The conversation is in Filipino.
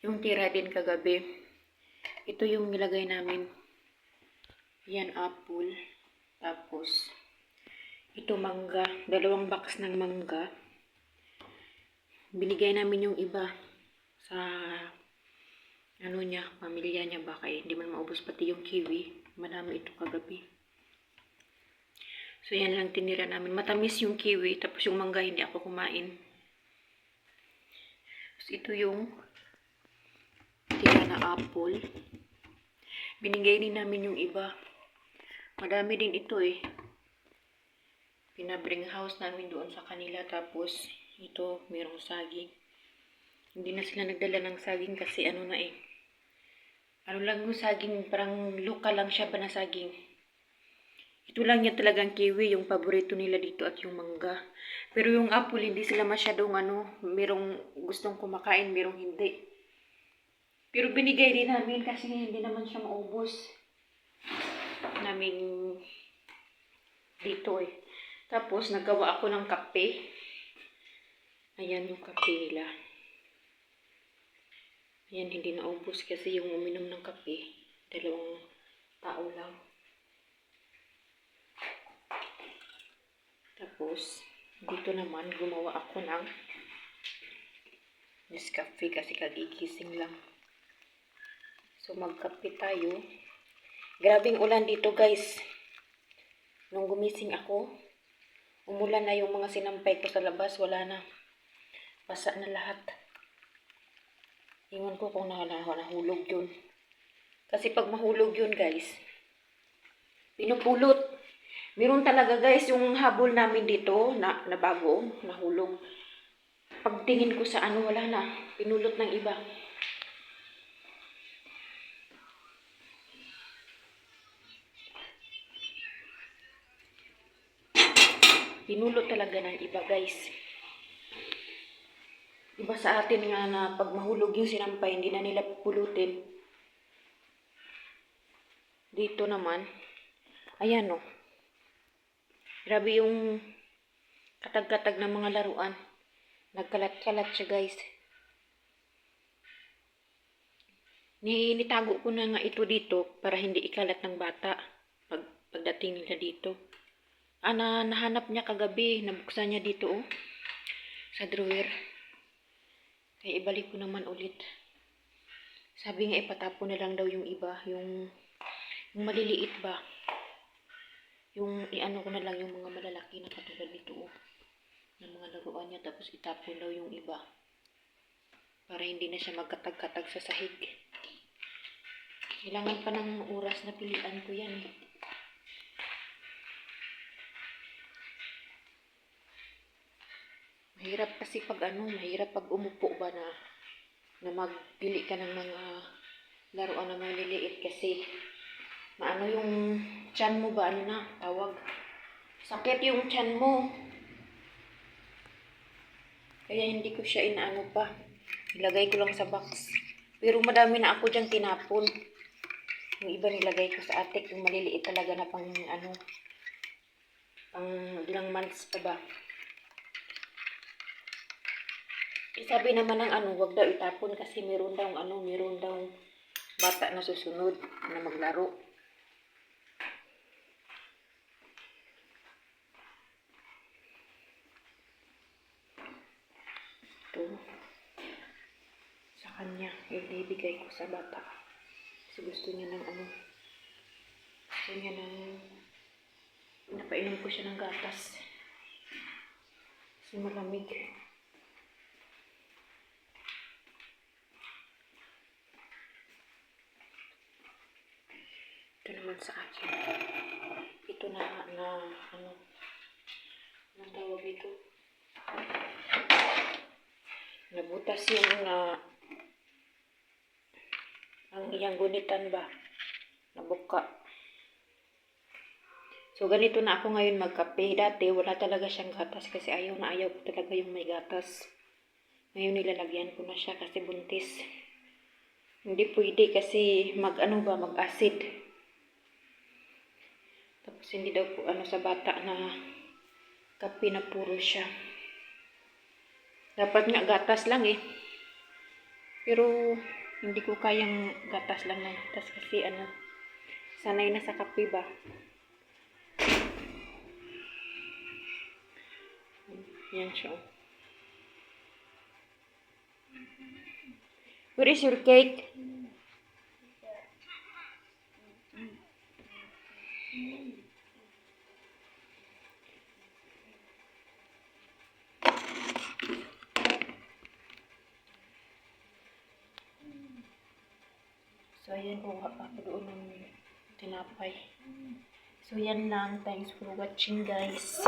Yung tira din kagabi. Ito yung nilagay namin. Yan, apple. Tapos, ito mangga. 2 box ng mangga. Binigay namin yung iba sa ano niya, pamilya niya ba, kaya hindi man maubos, pati yung kiwi. Madami ito kagabi. So, yan lang tinira namin. Matamis yung kiwi, tapos yung mangga hindi ako kumain. Tapos, ito yung tira na apple. Binigay din namin yung iba. Madami din ito eh. Pinabring house namin doon sa kanila. Tapos, ito, mayroong saging. Hindi na sila nagdala ng saging kasi ano na eh. Ano lang yung saging, parang local lang siya ba na saging. Ito lang yan talagang kiwi, yung paborito nila dito at yung mangga. Pero yung apple, hindi sila masyadong merong gustong kumakain, merong hindi. Pero binigay din namin kasi hindi naman siya maubos. Naming dito eh. Tapos, nagawa ako ng kape. Ayan yung kape nila. Ayan, hindi naubos kasi yung uminom ng kape, 2 tao lang. Tapos, dito naman, gumawa ako ng Nescafe kasi kagigising lang. So, magkape tayo. Grabing ulan dito, guys. Nung gumising ako, umulan na yung mga sinampay ko sa labas. Wala na. Basa na lahat. Iwan ko kung nahulog yun. Kasi pag mahulog yun, guys, pinupulot. Meron talaga, guys, yung habol namin dito na bago, nahulog. Pagtingin ko sa wala na. Pinulot ng iba. Pinulot talaga ng iba, guys. Iba sa atin nga na pag mahulog yung sinampay, hindi na nila pupulutin. Dito naman, ayan o. Grabe yung katag-katag ng mga laruan. Nagkalat-kalat siya, guys. Nitago ko na nga ito dito para hindi ikalat ng bata pagdating nila dito. Nahanap niya kagabi. Nabuksan niya dito sa drawer. Kaya ibalik ko naman ulit. Sabi nga ipatapon na lang daw yung iba. Yung maliliit ba. Yung ko na lang yung mga malalaki na katulad nito ng mga laruan niya. Tapos itapon daw yung iba. Para hindi na siya magkatag-katag sa sahig. Kailangan pa ng oras na pilian ko yan eh. Mahirap kasi mahirap pag umupo ba na magpili ka ng mga laruan na maliliit kasi yung tiyan mo ba, tawag. Sakit yung tiyan mo. Kaya hindi ko siya pa. Ilagay ko lang sa box. Pero madami na ako dyan tinapon. Yung iba nilagay ko sa atik, yung maliliit talaga na pang ilang months pa ba. Sabi naman ng wag daw itapon kasi meron daw bata na susunod na maglaro. Ito sa kanya, ibibigay ko sa bata. Kasi gusto niya napainom ko siya ng gatas. Kasi malamig. Ito naman sa akin. Ito anong tawag ito? Nabutas yung ang iyang gunitan ba? Nabuka. So, ganito na ako ngayon magkape. Dati, wala talaga siyang gatas kasi ayaw ko talaga yung may gatas. Ngayon, nilalagyan ko na siya kasi buntis. Hindi pwede kasi mag-acid. Tapos, hindi daw po sa bata na kape na puro siya. Dapat nga gatas lang eh. Pero hindi ko kayang gatas lang ng gatas kasi sanay na sa kape ba. Yan siya. Where is your cake? So, ayan, kuha pa ako doon ng tinapay. So, yan lang. Thanks for watching, guys.